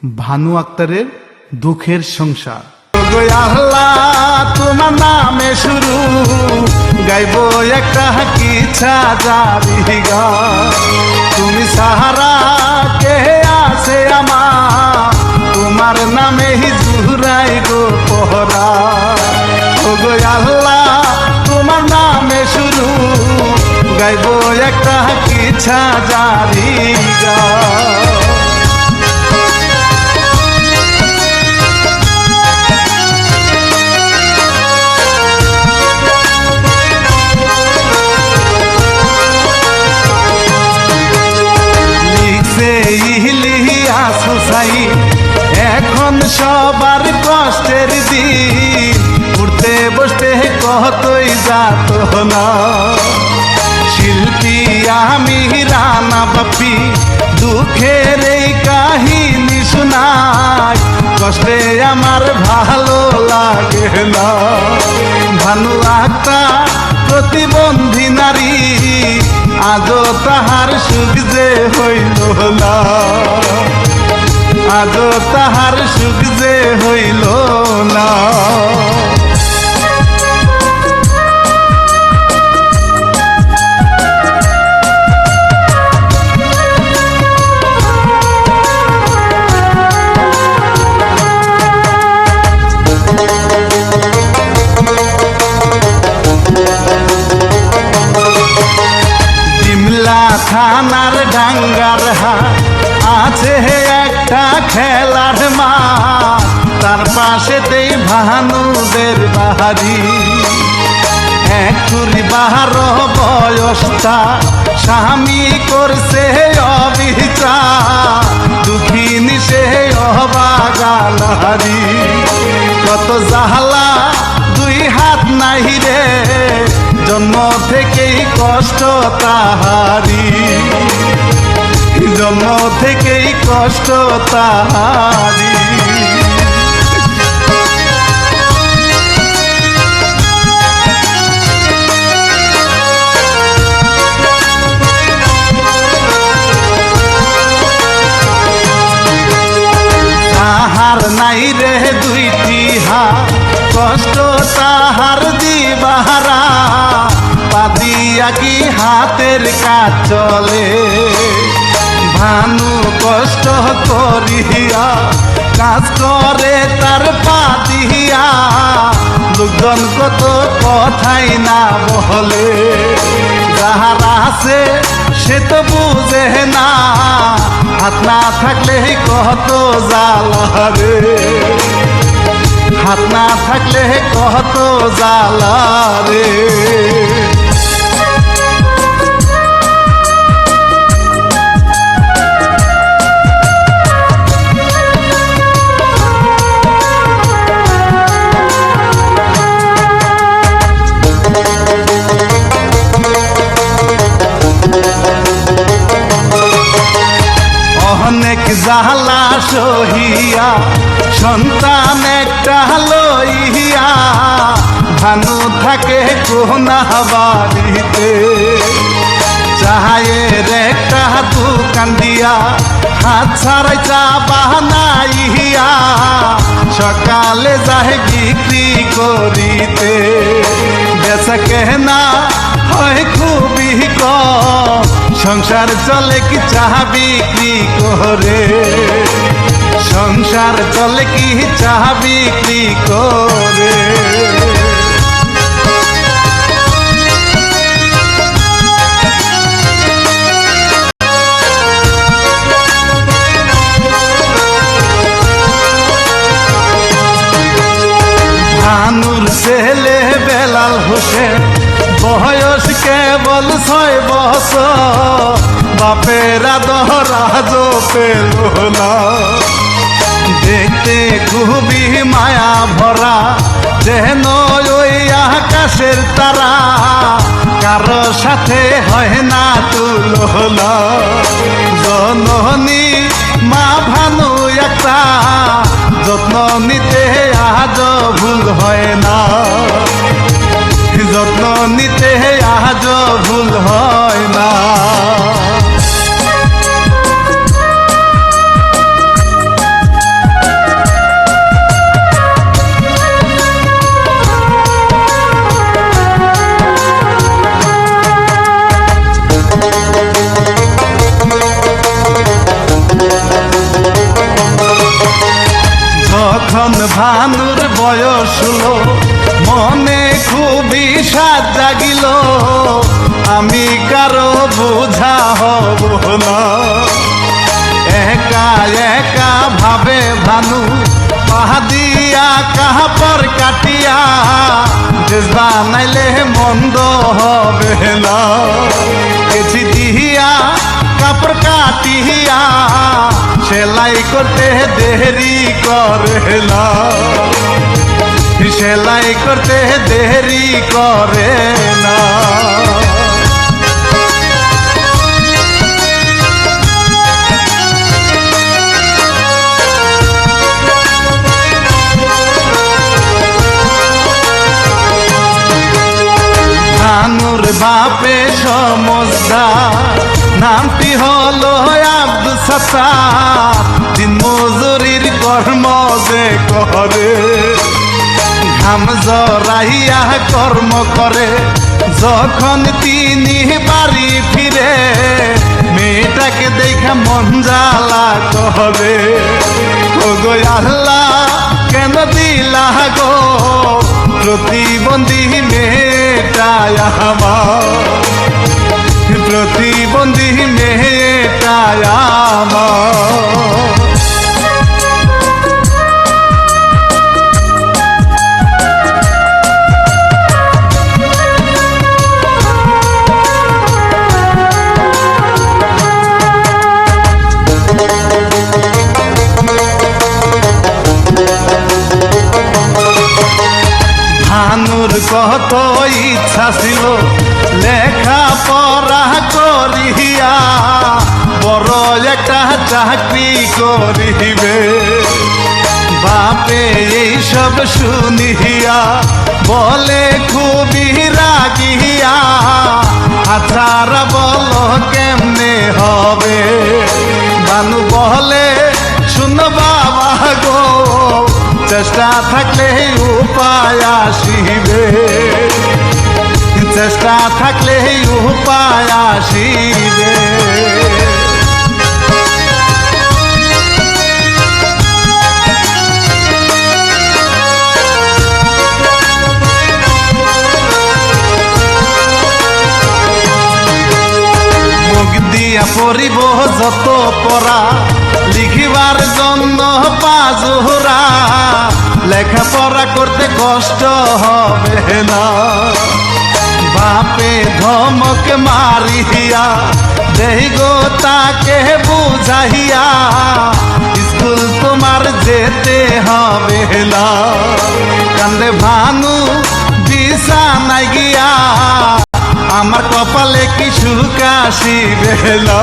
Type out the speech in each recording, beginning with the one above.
ভানু আক্তারের দুঃখের সংসার। আল্লাহ তোমার নামে শুরু গাইব একটা কিচ্ছা জারি গান। তুমি সাহারা কে আছে আমার, তোমার নামে জুরাই গো পহরা। ওগো আল্লাহ তোমার নামে শুরু গাইব একটা কিচ্ছা জারি গান। এখন সবার কষ্টের দিন, উঠতে বসতে কতই যাত না। শিল্পী আমি রানা বাপি দুঃখের এই কাহিনী শোনাই, কষ্টে আমার ভালো লাগে না। ভানু আক্তার প্রতিবন্ধী নারী, আজও তাহার সুখ যে হইল না, আজও তাহার সুখ যে হইল না। ডিমলা থানার ডাঙ্গার হাট আছে একটা খেলার মাঠ, তার পাশেতেই ভানুদের বাড়ি। একটুরি 12 বয়সটা স্বামী করছে অবিচার, দুঃখিনী সে অবাগালারি। কত জাহালা দুই হাত নাই রে, জন্ম থেকেই কষ্ট তাহারি, জন্ম থেকেই কষ্ট তাহারি। তাহার নাই রে দুইটি হাত, কষ্ট তাহার দিবাহারা, পাতিয়া কি হাতের কাজ চলে। ভানু কষ্ট করিয়া কাজ করে তার পাতিয়া, লোকজন কত কথাই না বলে। যাহারা আছে সে তো বুঝে না, হাত না থাকলে কত জ্বালা রে, হাত না থাকলে কত জ্বালা রে। অনেক জালা সহিয়া সন্তান একটা লইয়া, ভানু থাকে কোনা বাড়িতে। চায়ের একটা দোকান দিয়া হাত ছাড়াই চা বানাইয়া, সকালে যায় বিক্রি করিতে। বেচা কেনা হয় খুবই কম, সংসার চলে কি চা বিক্রি করে, সংসার চলে কি চা বিক্রি করে। ভানুর ছেলে বেলাল হোসেন বয়স কেবল 6 বছর, বাপেরা দহরাজ পেল না। দেখতে খুবই মায়া ভরা, যেন ওই আকাশের তারা, কারো সাথে হয় না তুলনা। জননী মা ভানু একটা, যত্ন নিতে আজ ভুল হয় না, যত্ন নিতে আজ ভুল হয় না। যখন ভানুর বয়স হলো, মনে খুবই সাজ জাগিল, আমি কারো বোঝা হব না। একা একা ভাবে ভানু, পাহাদিয়া কাহাপর কাটিয়া, দেশ বানাইলে মন্দ হবে না। কেছি দিয়া কাপড় কাটিয়া, সেলাই করতে দেরি করে না, সেলাই করতে দেরি করে না। ভানুর বাপে সমজদার, নামটি হলো আব্দুল সাত্তার, দিন মজুরির কর্ম যে করে, ঘাম জরাইয়া কর্ম করে, যখন তিনি বাড়ি ফিরে, মেয়েটাকে দেখা মন জ্বালা করে, ওগো আল্লাহ কেন দিলা গো প্রতিবন্ধী মেয়েটা আমার, প্রতিবন্ধী মেয়েটা আমার। ভানুর কত ইচ্ছা ছিল লেখা পড়া করিয়া, বড় একটা চাকরি করিবে, বাপে এইসব শুনিয়া বলে খুবই রাগিয়া, আচ্ছারা বলো কেমনে হবে। ভানু বলে শুনো বাবা গো, চেষ্টা থাকলে উপায় আসিবে, চেষ্টা থাকলে উপায় আসিবে। মুখ দিয়া পড়িব যত পড়া, লিখিবার জন্য পাজোরা, লেখাপড়া করতে কষ্ট হবে না। বাপে ধমক মারিয়া দেই গো তাকে বুঝাইয়া, স্কুল তোমার যেতে হবে না। কান্দে ভানু বিছানায় গিয়া, আমার কপালে কি সুখ আসিবে না,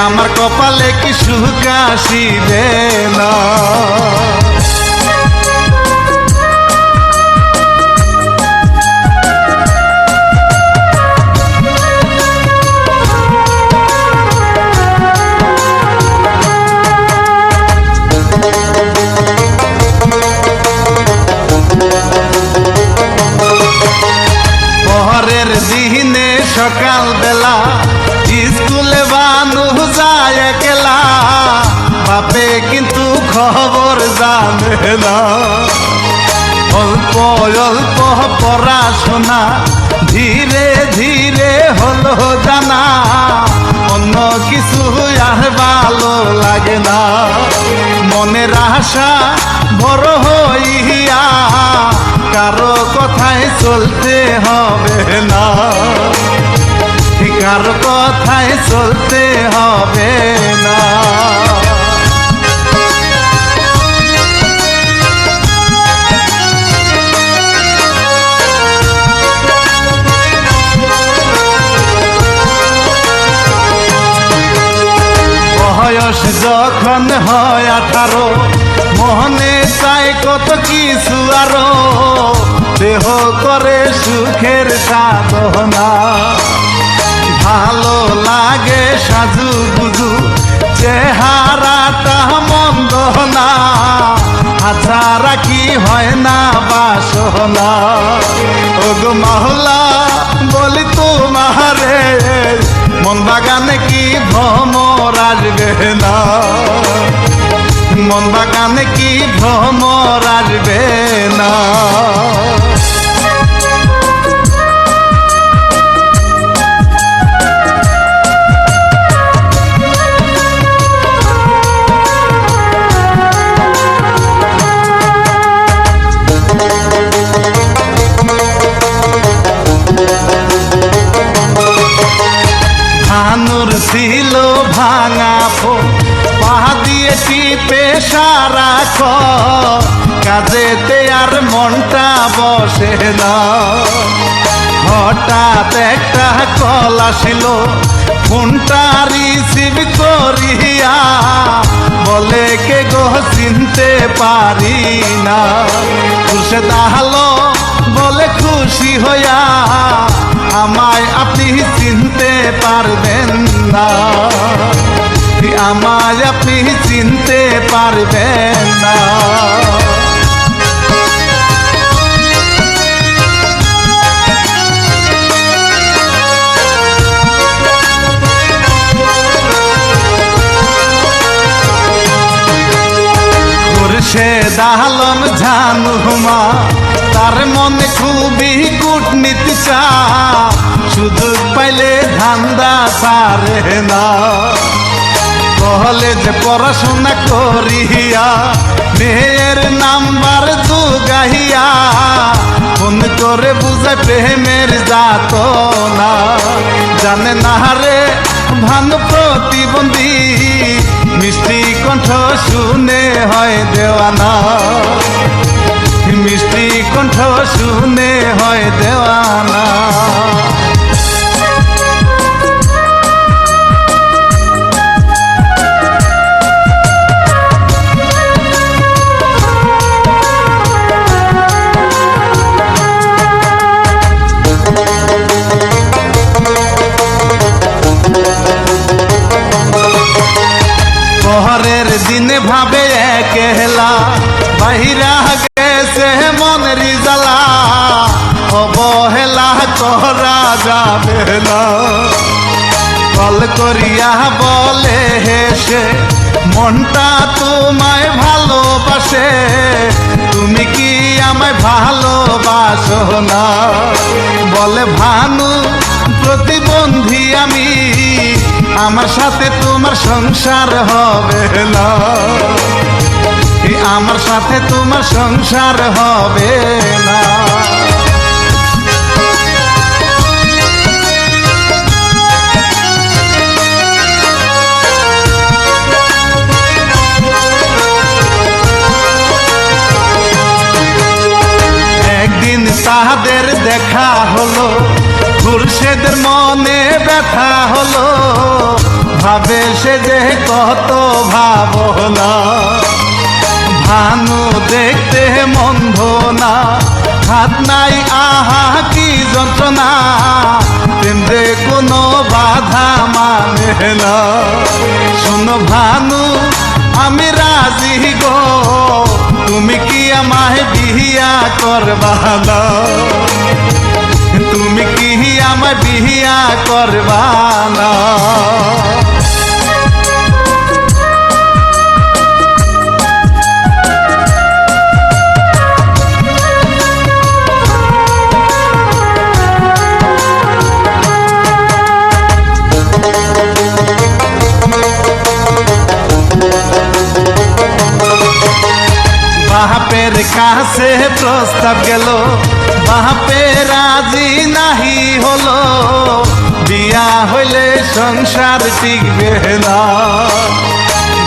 আমার কপালে কি সুখ আসিবে না। পরের দিনে সকাল বেলা স্কুলে ভানু যায় একলা, বাপে কিন্তু খবর জানে না। অল্প অল্প পড়াশোনা ধীরে ধীরে হলো জানা, অন্য কিছু আর ভালো লাগে না। মনের আশা বড় হইয়া, কারো কথায় চলতে হবে না, কারো কথায় চলতে হবে না। বয়স যখন হয় 18, মনে চাই কত কিছু আরো, দেহ করে সুখের সাধনা, ভালো লাগে সাজু গুজু চেহারাটা মন্দ না, আছাড়া কি হয় না বাসনা। ওগো মাওলা বলি তোমারে, মন বাগানে কি ভ্রমর আসবে না, মন বাগানে কি ভ্রমর আসবে না। ধানুর ছিল ভাঙা পা দিয়ে টিপে সারা কাজেতে আর মনটা বসে না। হঠাৎ একটা কল আসিল, ফোনটা রিসিভ করিয়া বলে কে গো চিনতে পারি না। খুরশেদ আলম বলে খুশি হইয়া আমায় আপনি চিনতে পারবেন না, আমায় আপনি চিনতে পারবেন না। খুরশেদ আলম জানুমা তার মনে খুবই কূটনীতি চা, সুযোগ পাইলে ধান্দা সারে না। কলেজে পড়াশোনা করিয়া মেয়ের নাম্বার দুগাইয়া ফোন করে বুঝায় প্রেমের যাত না। জানে না রে ভান প্রতিবন্ধী, মিষ্টি কণ্ঠ শুনে হয় দেওয়ানা, মিষ্টি কণ্ঠ শুনে হয় দেওয়ানা। পরের দিনে ভাবে একলা বাহিরা গেছে মনের জ্বালা, অবহেলা করা যাবে না। কল করিয়া বলে হেসে মনটা তোমায় ভালোবাসে, তুমি কি আমায় ভালোবাসো না। বলে ভানু প্রতিবন্ধী আমি, আমার সাথে তোমার সংসার হবে না, আমার সাথে তোমার সংসার হবে না। একদিন তাদের দেখা হলো, খুরশেদের মনে ব্যথা হলো, ভাবে সে যে কত ভাবনা। ভানু দেখতে মন্দ না, হাত নাই আহা কি যন্ত্রণা, প্রেমে কোনো বাধা মানে না। শোনো ভানু আমি রাজি গো, তুমি কি আমায় বিয়া করবা না, তুমি কি আমায় বিয়া করবা না। বাপের কাছে প্রস্তাব গেল, বাপে রাজি নাহি হলো, বিয়া হইলে সংসার টিকবে না।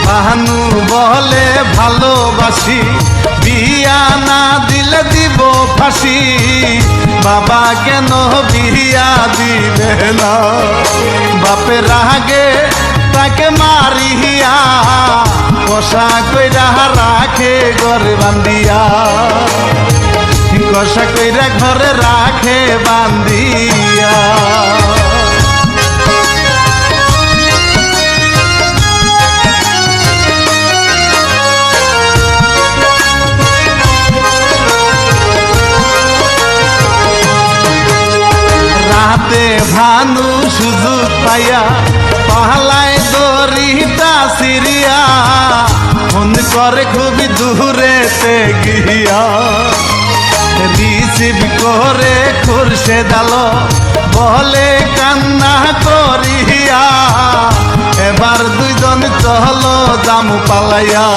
ভানু বলে ভালোবাসি, বিয়া না দিলে দিব ফাঁসি, বাবা কেন বিয়া দিবে না। বাপের রাগে তাকে মারিয়া কষা কইরা রাখে ঘরে বান্দিয়া, কষা কইরা ঘরে রাখে বান্দিয়া। রাতে ভানু সুযোগ পাইয়া পাহালায় দড়িটা সিরিয়া, ফোন করে খুবই দূরেতে গিয়া, রিসিভ করে খুরশেদ আলো বলে কান্না করিয়া, এবার দুইজন চলো জামু পালাইয়া,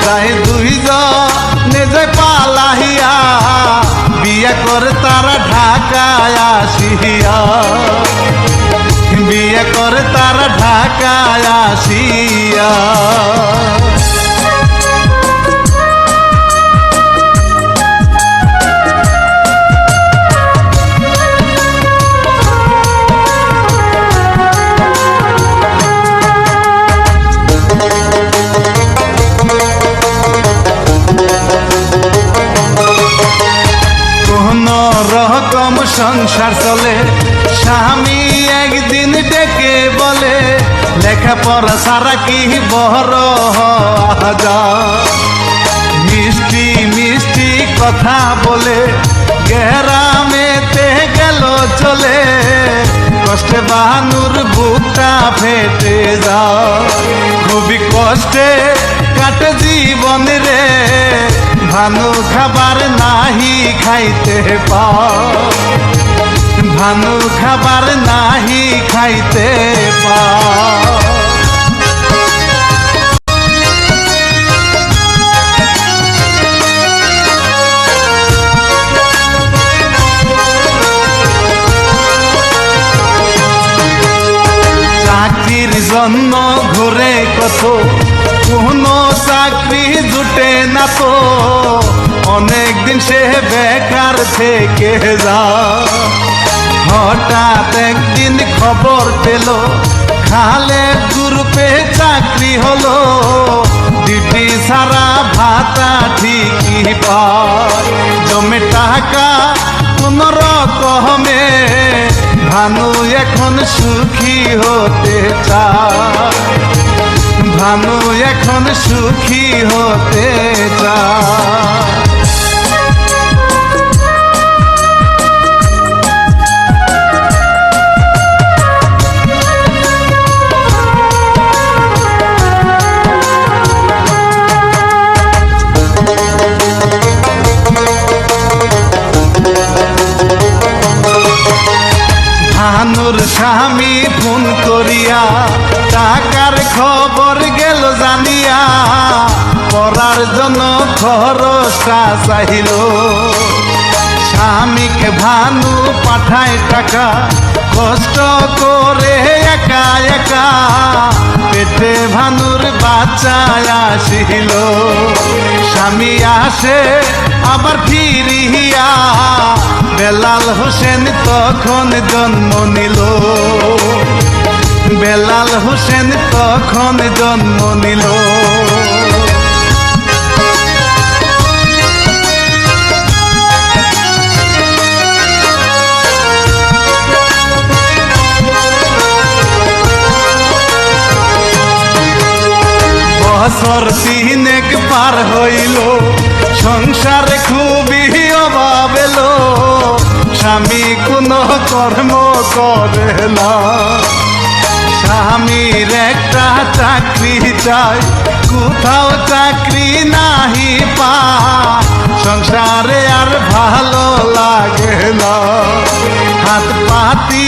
যাই দুইজনে যে পালাইয়া, বিয়ে করে তারা ঢাকায় আসিয়া, বিয়ে করে তারা ঢাকায় আসিয়া। রকম সংসার চলে, স্বামী একদিন ডেকে বলে, লেখাপড়া সারা কি বড় হওয়া যায়। মিষ্টি মিষ্টি কথা বলে গ্রামেতে গেল চলে, কষ্টে বানুর বুকটা ফেটে যায়। খুবই কষ্টে কাটে জীবন রে, ভানু খাবার নাহি খাইতে পায়, ভানু খাবার নাহি খাইতে পায়। চাকরির জন্য ঘুরে কত, কোনো চাকরি জুটে না তো, অনেকদিন সে বেকার থেকে যা। হঠাৎ একদিন খবর পেল খালেদ গ্রুপে চাকরি হলো, ডিউটি ছাড়া ভাতা ঠিকই পায়, জমে টাকা কোন রকমে, ভানু এখন সুখী হতে চায়, ভানু এখন সুখী হতে চায়। ভানুর স্বামী ফোন করিয়া টাকার খবর গেল জানিয়া, পড়ার জন্য খরচটা চাইল। স্বামীকে ভানু পাঠায় টাকা, কষ্ট করে একা একা, পেটে ভানুর বাচ্চায় আসিল। স্বামী আসে আবার ফিরিয়া, বেলাল হোসেন তখন জন্ম নিল, বেলাল হোসেন তখন জন্ম নিল। বছর তিনেক পার হইল, সংসারে খুবই অভাব এলো, স্বামী কোনো কর্ম করে না। স্বামীর একটা চাকরি চাই, কোথাও চাকরি নাহি পায়, সংসারে আর ভালো লাগে না। হাত পাতি